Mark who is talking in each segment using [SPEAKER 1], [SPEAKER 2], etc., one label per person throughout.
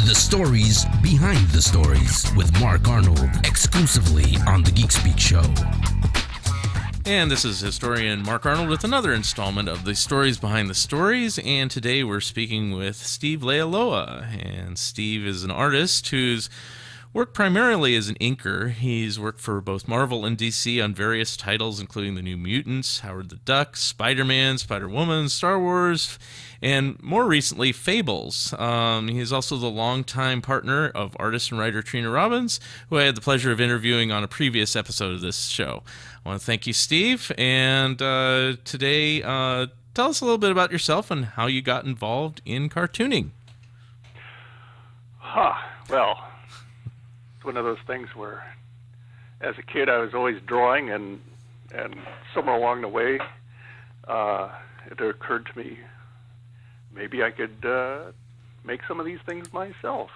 [SPEAKER 1] The stories behind the stories with Mark Arnold, exclusively on the Geek Speak Show.
[SPEAKER 2] And this is historian Mark Arnold with another installment of the Stories Behind the Stories, and today we're speaking with Steve Leialoha. And Steve is an artist who's worked primarily as an inker. He's worked for both Marvel and DC on various titles, including The New Mutants, Howard the Duck, Spider-Man, Spider-Woman, Star Wars, and more recently, Fables. He is also the longtime partner of artist and writer Trina Robbins, who I had the pleasure of interviewing on a previous episode of this show. I want to thank you, Steve, and today, tell us a little bit about yourself and how you got involved in cartooning.
[SPEAKER 3] Well, it's one of those things where, as a kid, I was always drawing, and somewhere along the way, it occurred to me, maybe I could make some of these things myself.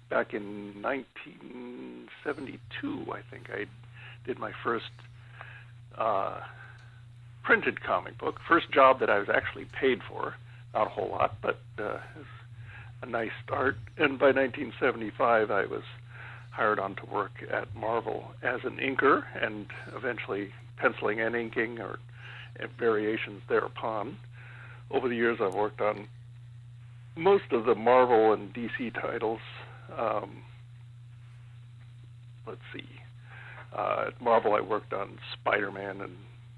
[SPEAKER 3] Back in 1972, I think I did my first printed comic book. First job that I was actually paid for. Not a whole lot, but it was a nice start. And by 1975, I was hired on to work at Marvel as an inker and eventually penciling and inking or variations thereupon. Over the years, I've worked on most of the Marvel and DC titles. Let's see. At Marvel, I worked on Spider-Man and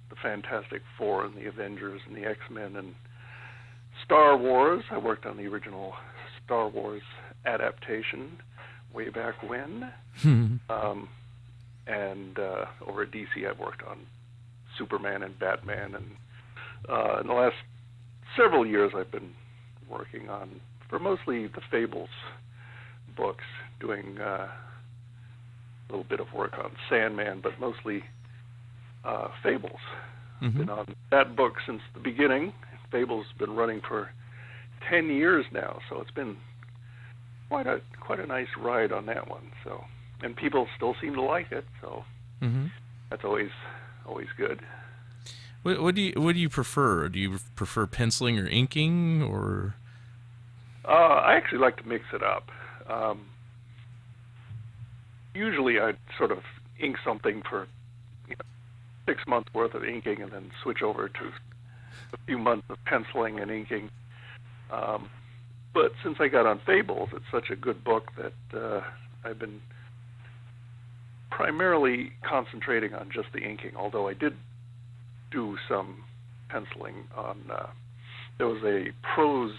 [SPEAKER 3] the Fantastic Four and the Avengers and the X-Men and Star Wars. I worked on the original Star Wars adaptation way back when. And over at DC, I've worked on Superman and Batman. And in the last several years, I've been working on, for mostly the Fables books, doing a little bit of work on Sandman, but mostly Fables. Been on that book since the beginning. Fables has been running for 10 years now, so it's been quite a nice ride on that one. So, and people still seem to like it, so that's always good.
[SPEAKER 2] What do you prefer? Do you prefer penciling or inking, or?
[SPEAKER 3] I actually like to mix it up. Usually I sort of ink something for 6 months worth of inking and then switch over to a few months of penciling and inking. But since I got on Fables, it's such a good book that I've been primarily concentrating on just the inking, although I did do some penciling on, there was a prose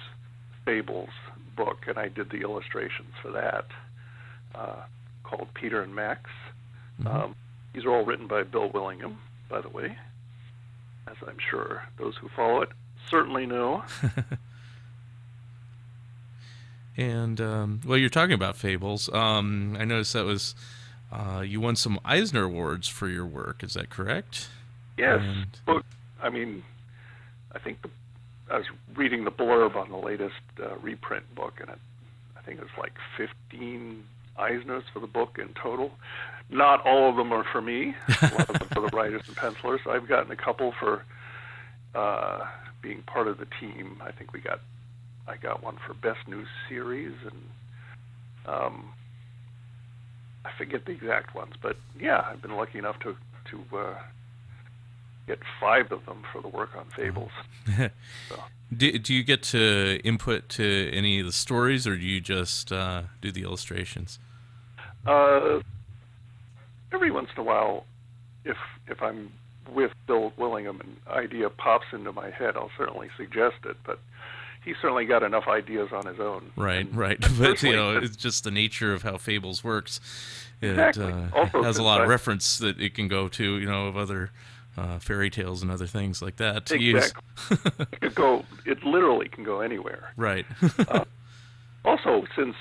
[SPEAKER 3] Fables book, and I did the illustrations for that, called Peter and Max. These are all written by Bill Willingham, by the way, as I'm sure those who follow it certainly know.
[SPEAKER 2] And, well, you're talking about Fables. I noticed that was, you won some Eisner Awards for your work. Is that correct?
[SPEAKER 3] Yes. Book, I mean, I think I was reading the blurb on the latest reprint book, and I think it was like 15 Eisners for the book in total. Not all of them are for me. A lot of them for the writers and pencilers. I've gotten a couple for being part of the team. I think I got one for Best New Series, and I forget the exact ones, but yeah, I've been lucky enough to get 5 of them for the work on Fables. So.
[SPEAKER 2] Do you get to input to any of the stories, or do you just do the illustrations?
[SPEAKER 3] Every once in a while, if I'm with Bill Willingham and an idea pops into my head, I'll certainly suggest it, but he's certainly got enough ideas on his own.
[SPEAKER 2] Right. But, it's just the nature of how Fables works.
[SPEAKER 3] Exactly.
[SPEAKER 2] It has a lot of reference that it can go to, of other fairy tales and other things like that to use.
[SPEAKER 3] It literally can go anywhere.
[SPEAKER 2] Right.
[SPEAKER 3] Also, since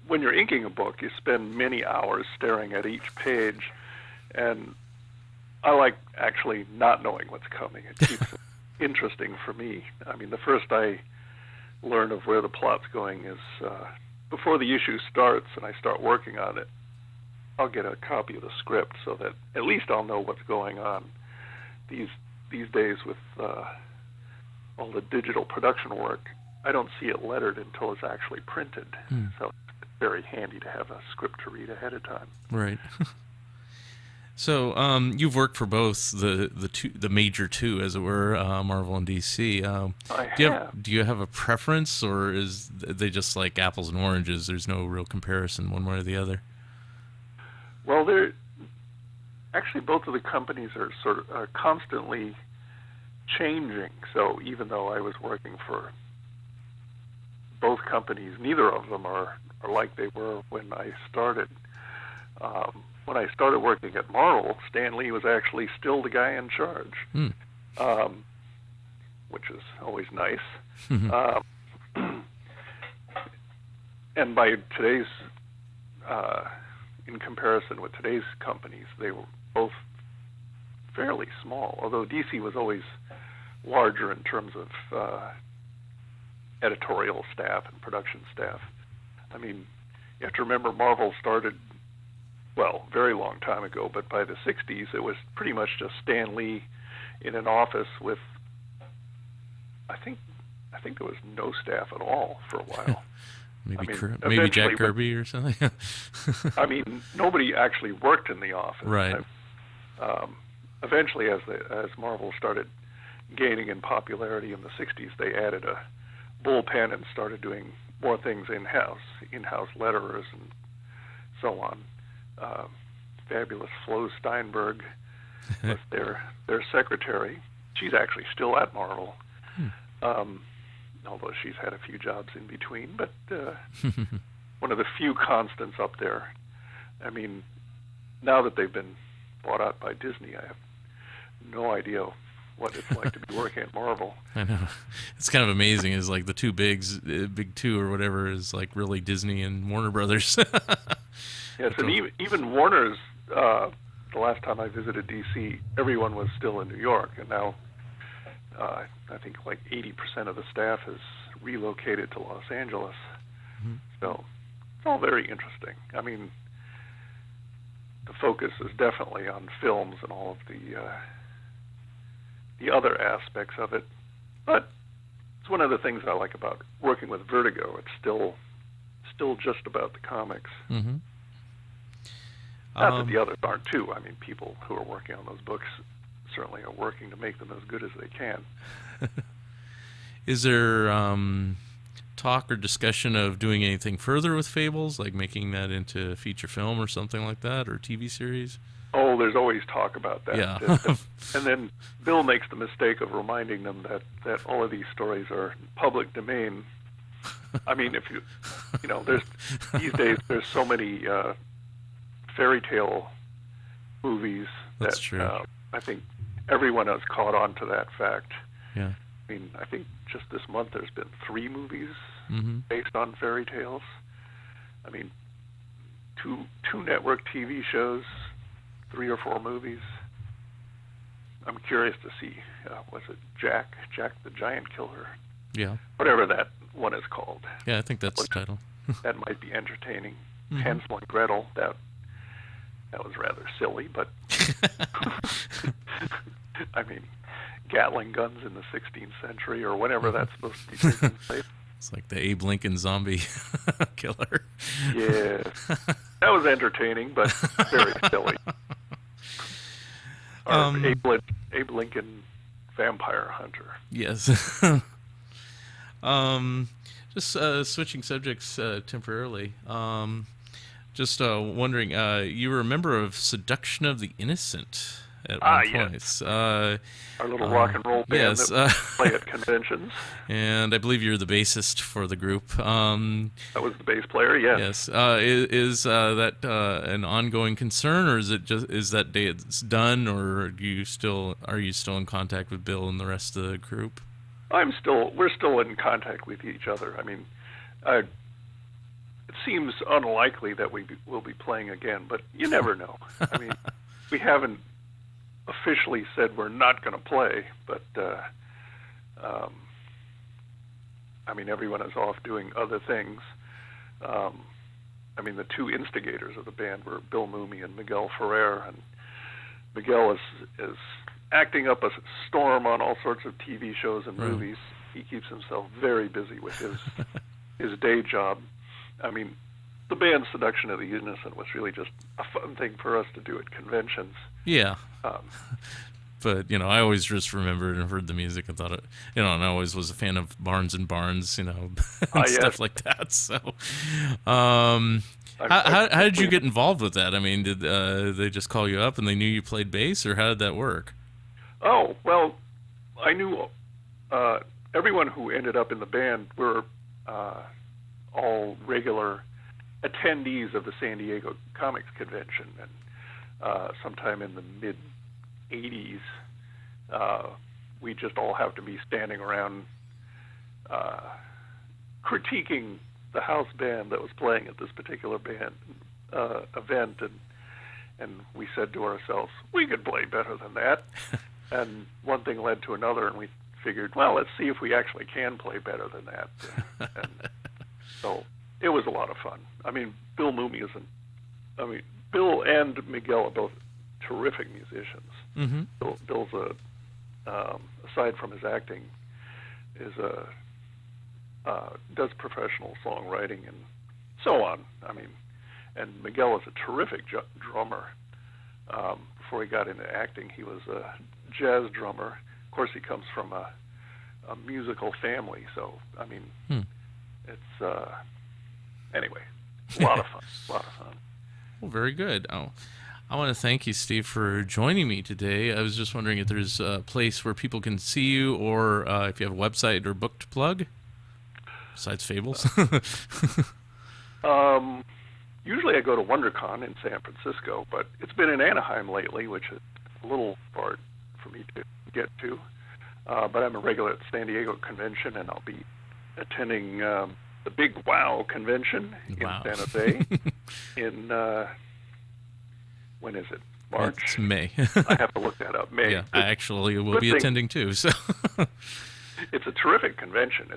[SPEAKER 3] when you're inking a book, you spend many hours staring at each page, and I like actually not knowing what's coming. It keeps it interesting for me. I mean, the first I learn of where the plot's going is before the issue starts and I start working on it, I'll get a copy of the script so that at least I'll know what's going on. These days with all the digital production work, I don't see it lettered until it's actually printed. So it's very handy to have a script to read ahead of time.
[SPEAKER 2] Right. So you've worked for both the major two, as it were, Marvel and DC. Do you have a preference, or is they just like apples and oranges? There's no real comparison one way or the other.
[SPEAKER 3] Well, they're actually, both of the companies are constantly changing. So even though I was working for both companies, neither of them are like they were when I started. When I started working at Marvel, Stan Lee was actually still the guy in charge, which is always nice. And by today's, in comparison with today's companies, they were both fairly small, although DC was always larger in terms of editorial staff and production staff. I mean, you have to remember Marvel started, well, very long time ago, but by the 60s it was pretty much just Stan Lee in an office with, I think there was no staff at all for a while.
[SPEAKER 2] Maybe Jack Kirby or something.
[SPEAKER 3] I mean, nobody actually worked in the office.
[SPEAKER 2] Right.
[SPEAKER 3] Eventually, as Marvel started gaining in popularity in the 60s, they added a bullpen and started doing more things in-house letterers and so on. Fabulous Flo Steinberg was their secretary. She's actually still at Marvel, although she's had a few jobs in between. But one of the few constants up there. I mean, now that they've been bought out by Disney, I have no idea what it's like to be working at Marvel.
[SPEAKER 2] I know. It's kind of amazing. Is like the two big two or whatever is like really Disney and Warner Brothers.
[SPEAKER 3] Yes, and even Warner's, the last time I visited D.C., everyone was still in New York, and now I think like 80% of the staff has relocated to Los Angeles. So it's all very interesting. I mean, the focus is definitely on films and all of the other aspects of it, but it's one of the things I like about working with Vertigo. It's still just about the comics. Not that the others aren't too. I mean, people who are working on those books certainly are working to make them as good as they can.
[SPEAKER 2] Is there talk or discussion of doing anything further with Fables, like making that into a feature film or something like that, or TV series?
[SPEAKER 3] Oh, there's always talk about that.
[SPEAKER 2] Yeah.
[SPEAKER 3] And then Bill makes the mistake of reminding them that all of these stories are public domain. I mean, if you know, these days there's so many fairy tale movies
[SPEAKER 2] That's true.
[SPEAKER 3] I think everyone has caught on to that fact.
[SPEAKER 2] Yeah.
[SPEAKER 3] I mean, I think just this month there's been 3 movies based on fairy tales. I mean, two network TV shows, 3 or 4 movies. I'm curious to see, was it Jack the Giant Killer?
[SPEAKER 2] Yeah.
[SPEAKER 3] Whatever that one is called.
[SPEAKER 2] Yeah, I think that's the title.
[SPEAKER 3] That might be entertaining. Hansel and Gretel, that was rather silly, but I mean, Gatling guns in the 16th century or whenever that's supposed to be taking place.
[SPEAKER 2] It's like the Abe Lincoln zombie killer.
[SPEAKER 3] Yeah, that was entertaining, but very silly. Or Abe Lincoln vampire hunter.
[SPEAKER 2] Yes. Just switching subjects temporarily. Just wondering, you were a member of Seduction of the Innocent at one point.
[SPEAKER 3] Yes. Our little rock and roll band that we play at conventions.
[SPEAKER 2] And I believe you're the bassist for the group.
[SPEAKER 3] That was the bass player, yes.
[SPEAKER 2] Yes. Is that an ongoing concern, or is that day it's done, or are you still in contact with Bill and the rest of the group? We're still in contact with each other. I mean, it seems unlikely that we'll be playing again, but you never know. I mean, we haven't officially said we're not going to play, but I mean, everyone is off doing other things. I mean, the 2 instigators of the band were Bill Mooney and Miguel Ferrer, and Miguel is acting up a storm on all sorts of TV shows and movies.
[SPEAKER 3] he keeps himself very busy with his day job. I mean, the band Seduction of the Innocent was really just a fun thing for us to do at conventions.
[SPEAKER 2] Yeah. But, I always just remembered and heard the music and thought it, and I always was a fan of Barnes and Barnes, and stuff like that. So, how did you get involved with that? I mean, did they just call you up and they knew you played bass, or how did that work?
[SPEAKER 3] Oh, well, I knew everyone who ended up in the band were all regular attendees of the San Diego Comics Convention, and sometime in the mid-'80s, we just all have to be standing around critiquing the house band that was playing at this particular band event, and we said to ourselves, we could play better than that. And one thing led to another, and we figured, well, let's see if we actually can play better than that. And so it was a lot of fun. I mean, Bill and Miguel are both terrific musicians. Mm-hmm. Bill's aside from his acting, does professional songwriting and so on. I mean, and Miguel is a terrific drummer. Before he got into acting, he was a jazz drummer. Of course, he comes from a musical family, so I mean, it's anyway, a lot of fun.
[SPEAKER 2] Well, very good. Oh, I want to thank you, Steve, for joining me today. I was just wondering if there's a place where people can see you, or if you have a website or book to plug, besides Fables.
[SPEAKER 3] Usually I go to WonderCon in San Francisco, but it's been in Anaheim lately, which is a little far for me to get to. But I'm a regular at the San Diego Convention, and I'll be attending the Big Wow Convention in San Jose in, when is it? March?
[SPEAKER 2] It's May.
[SPEAKER 3] I have to look that up. May.
[SPEAKER 2] Yeah, I actually will be attending too. So
[SPEAKER 3] it's a terrific convention.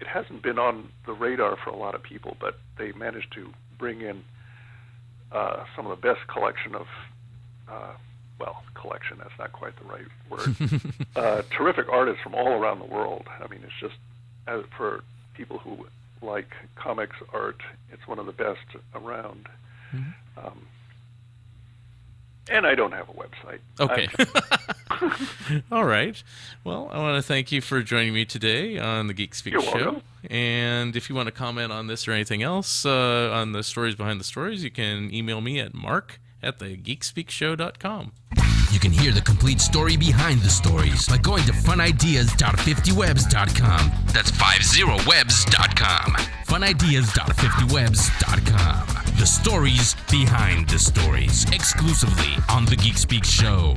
[SPEAKER 3] It hasn't been on the radar for a lot of people, but they managed to bring in some of the best collection of, collection, that's not quite the right word, terrific artists from all around the world. I mean, it's just, for people who like comics art, it's one of the best around. Mm-hmm. And I don't have a website.
[SPEAKER 2] Okay. All right. Well, I want to thank you for joining me today on the Geek Speak Show.
[SPEAKER 3] Welcome.
[SPEAKER 2] And if you want to comment on this or anything else on the stories behind the stories, you can email me at mark@thegeekspeakshow.com.
[SPEAKER 1] You can hear the complete story behind the stories by going to funideas.50webs.com. That's 50webs.com. funideas.50webs.com. The stories behind the stories, exclusively on The Geek Speak Show.